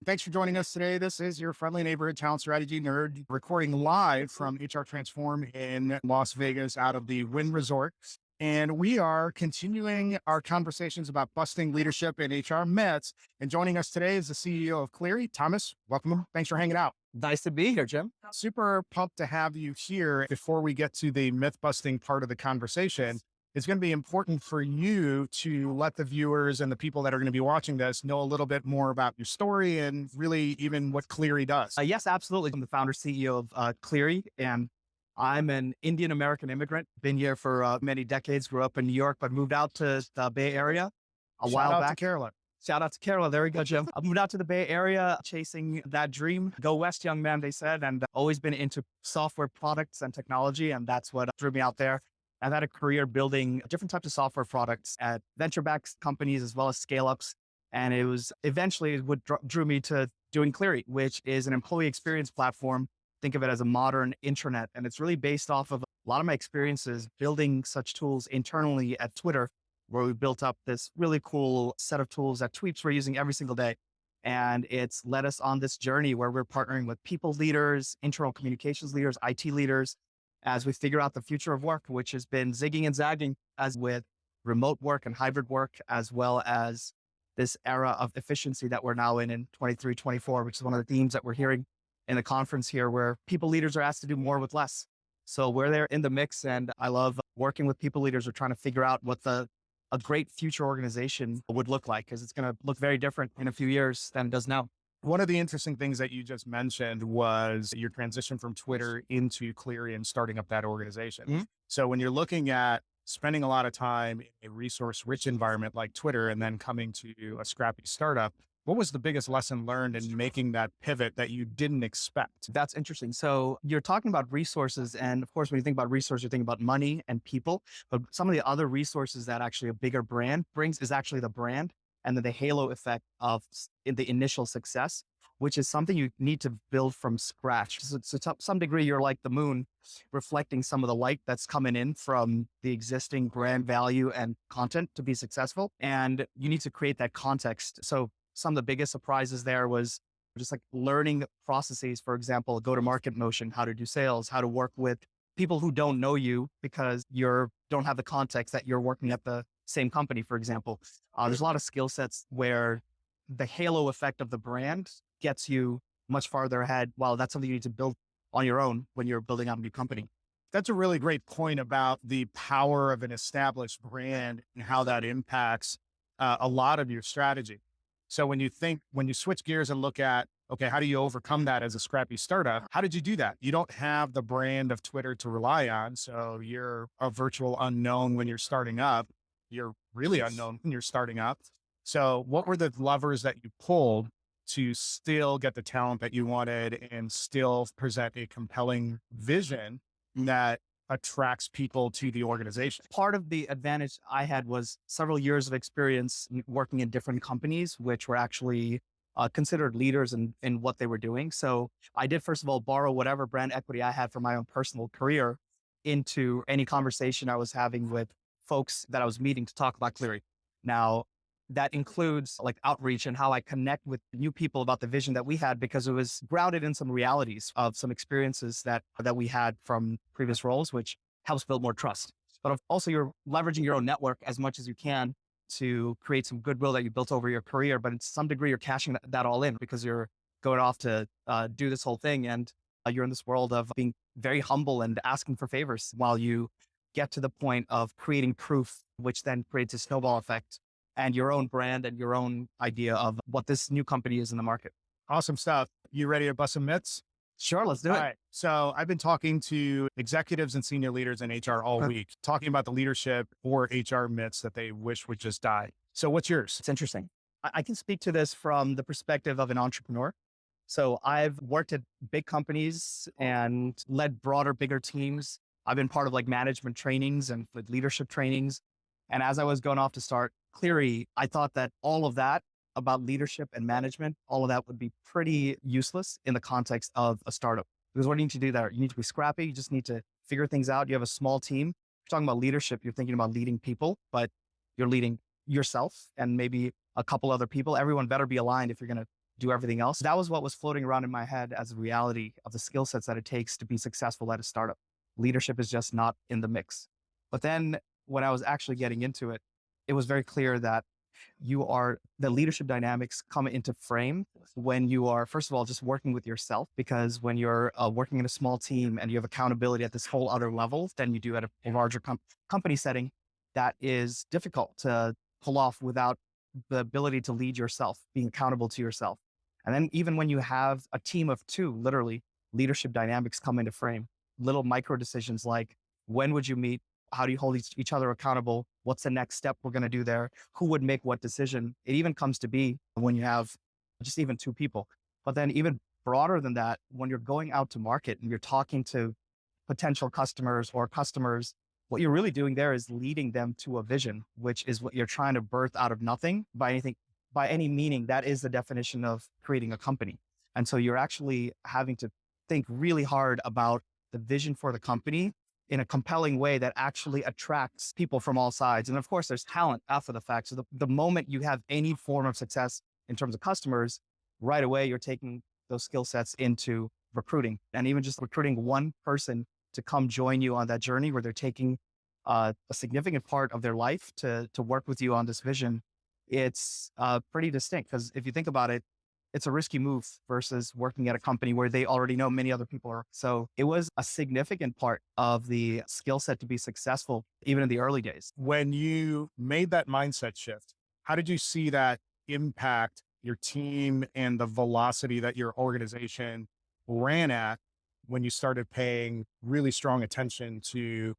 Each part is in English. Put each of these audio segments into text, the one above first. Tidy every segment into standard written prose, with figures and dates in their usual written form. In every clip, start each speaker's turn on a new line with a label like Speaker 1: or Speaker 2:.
Speaker 1: Thanks for joining us today. This is your friendly neighborhood talent strategy nerd recording live from HR Transform in Las Vegas out of the Wynn Resort. And we are continuing our conversations about busting leadership in HR myths. And joining us today is the CEO of Cleary, Thomas. Welcome. Thanks for hanging out.
Speaker 2: Nice to be here, Jim.
Speaker 1: Super pumped to have you here. Before we get to the myth busting part of the conversation, it's going to be important for you to let the viewers and the people that are going to be watching this know a little bit more about your story and really even what Cleary does.
Speaker 2: Yes, absolutely. I'm the founder CEO of Cleary, and I'm an Indian American immigrant. Been here for many decades. Grew up in New York, but moved out to the Bay Area a while
Speaker 1: Shout out
Speaker 2: back.
Speaker 1: to Carolyn.
Speaker 2: Shout out to Kerala. There we go, Jim. I moved out to the Bay Area, chasing that dream. Go West, young man, they said, and always been into software products and technology, and that's what drew me out there. I've had a career building different types of software products at venture-backed companies as well as scale-ups. And it was eventually what drew me to doing Cleary, which is an employee experience platform. Think of it as a modern intranet. And it's really based off of a lot of my experiences building such tools internally at Twitter, where we built up this really cool set of tools that tweets we're using every single day. And it's led us on this journey where we're partnering with people leaders, internal communications leaders, IT leaders, as we figure out the future of work, which has been zigging and zagging as with remote work and hybrid work, as well as this era of efficiency that we're now in 23, 24, which is one of the themes that we're hearing in the conference here, where people leaders are asked to do more with less. So we're there in the mix, and I love working with people leaders who are trying to figure out what a great future organization would look like, because it's going to look very different in a few years than it does now.
Speaker 1: One of the interesting things that you just mentioned was your transition from Twitter into Cleary and starting up that organization.
Speaker 2: Mhm.
Speaker 1: So when you're looking at spending a lot of time in a resource rich environment like Twitter and then coming to a scrappy startup, what was the biggest lesson learned in making that pivot that you didn't expect?
Speaker 2: That's interesting. So you're talking about resources. And of course, when you think about resources, you think about money and people. But some of the other resources that actually a bigger brand brings is actually the brand and then the halo effect of in the initial success, which is something you need to build from scratch. So to some degree, you're like the moon, reflecting some of the light that's coming in from the existing brand value and content to be successful. And you need to create that context. So some of the biggest surprises there was just like learning processes, for example, go-to-market motion, how to do sales, how to work with people who don't know you because don't have the context that you're working at the same company, for example. There's a lot of skill sets where the halo effect of the brand gets you much farther ahead. While that's something you need to build on your own when you're building out a new company.
Speaker 1: That's a really great point about the power of an established brand and how that impacts a lot of your strategy. So when you switch gears and look at, okay, how do you overcome that as a scrappy startup? How did you do that? You don't have the brand of Twitter to rely on. So you're a virtual unknown when you're starting up. You're really unknown when you're starting up. So what were the levers that you pulled to still get the talent that you wanted and still present a compelling vision that attracts people to the organization?
Speaker 2: Part of the advantage I had was several years of experience working in different companies, which were actually considered leaders in what they were doing. So I did, first of all, borrow whatever brand equity I had from my own personal career into any conversation I was having with folks that I was meeting to talk about Cleary. Now, that includes like outreach and how I connect with new people about the vision that we had, because it was grounded in some realities of some experiences that we had from previous roles, which helps build more trust. But also you're leveraging your own network as much as you can to create some goodwill that you built over your career. But to some degree, you're cashing that all in because you're going off to do this whole thing. And you're in this world of being very humble and asking for favors while you get to the point of creating proof, which then creates a snowball effect and your own brand and your own idea of what this new company is in the market.
Speaker 1: Awesome stuff. You ready to bust some myths?
Speaker 2: Sure, let's do
Speaker 1: All
Speaker 2: it.
Speaker 1: right. So I've been talking to executives and senior leaders in HR all week, talking about the leadership or HR myths that they wish would just die. So what's yours?
Speaker 2: It's interesting. I can speak to this from the perspective of an entrepreneur. So I've worked at big companies and led broader, bigger teams. I've been part of like management trainings and leadership trainings. And as I was going off to start Cleary, I thought that all of that about leadership and management, all of that would be pretty useless in the context of a startup. Because what do you need to do there? You need to be scrappy. You just need to figure things out. You have a small team. You're talking about leadership. You're thinking about leading people, but you're leading yourself and maybe a couple other people. Everyone better be aligned if you're going to do everything else. That was what was floating around in my head as a reality of the skill sets that it takes to be successful at a startup. Leadership is just not in the mix. But then when I was actually getting into it, it was very clear that the leadership dynamics come into frame when you are, first of all, just working with yourself, because when you're working in a small team and you have accountability at this whole other level than you do at a larger company setting, that is difficult to pull off without the ability to lead yourself, being accountable to yourself. And then even when you have a team of two, literally leadership dynamics come into frame. Little micro decisions like, when would you meet? How do you hold each other accountable? What's the next step we're going to do there? Who would make what decision? It even comes to be when you have just even two people. But then even broader than that, when you're going out to market and you're talking to potential customers or customers, what you're really doing there is leading them to a vision, which is what you're trying to birth out of nothing by any meaning. That is the definition of creating a company. And so you're actually having to think really hard about the vision for the company in a compelling way that actually attracts people from all sides. And of course, there's talent after the fact. So the moment you have any form of success in terms of customers, right away, you're taking those skill sets into recruiting, and even just recruiting one person to come join you on that journey where they're taking a significant part of their life to work with you on this vision. It's pretty distinct, because if you think about it, it's a risky move versus working at a company where they already know many other people are. So it was a significant part of the skill set to be successful, even in the early days.
Speaker 1: When you made that mindset shift, how did you see that impact your team and the velocity that your organization ran at when you started paying really strong attention to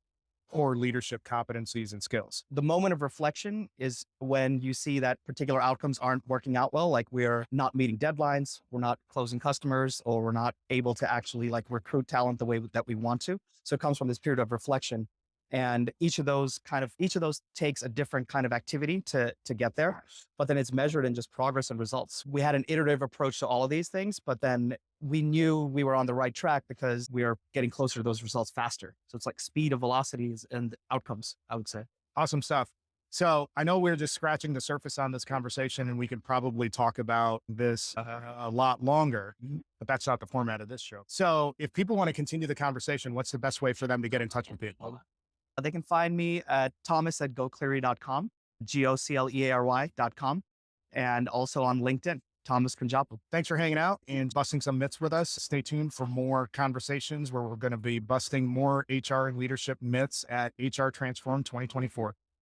Speaker 1: core leadership competencies and skills?
Speaker 2: The moment of reflection is when you see that particular outcomes aren't working out well, like we're not meeting deadlines, we're not closing customers, or we're not able to actually like recruit talent the way that we want to. So it comes from this period of reflection. And each of those takes a different kind of activity to get there, but then it's measured in just progress and results. We had an iterative approach to all of these things, but then we knew we were on the right track because we are getting closer to those results faster. So it's like speed of velocities and outcomes, I would say.
Speaker 1: Awesome stuff. So I know we're just scratching the surface on this conversation, and we can probably talk about this a lot longer, but that's not the format of this show. So if people want to continue the conversation, what's the best way for them to get in touch with you?
Speaker 2: They can find me at thomas@gocleary.com, GOCLEARY.com, and also on LinkedIn, Thomas Kunjappu.
Speaker 1: Thanks for hanging out and busting some myths with us. Stay tuned for more conversations where we're going to be busting more HR and leadership myths at HR Transform 2024.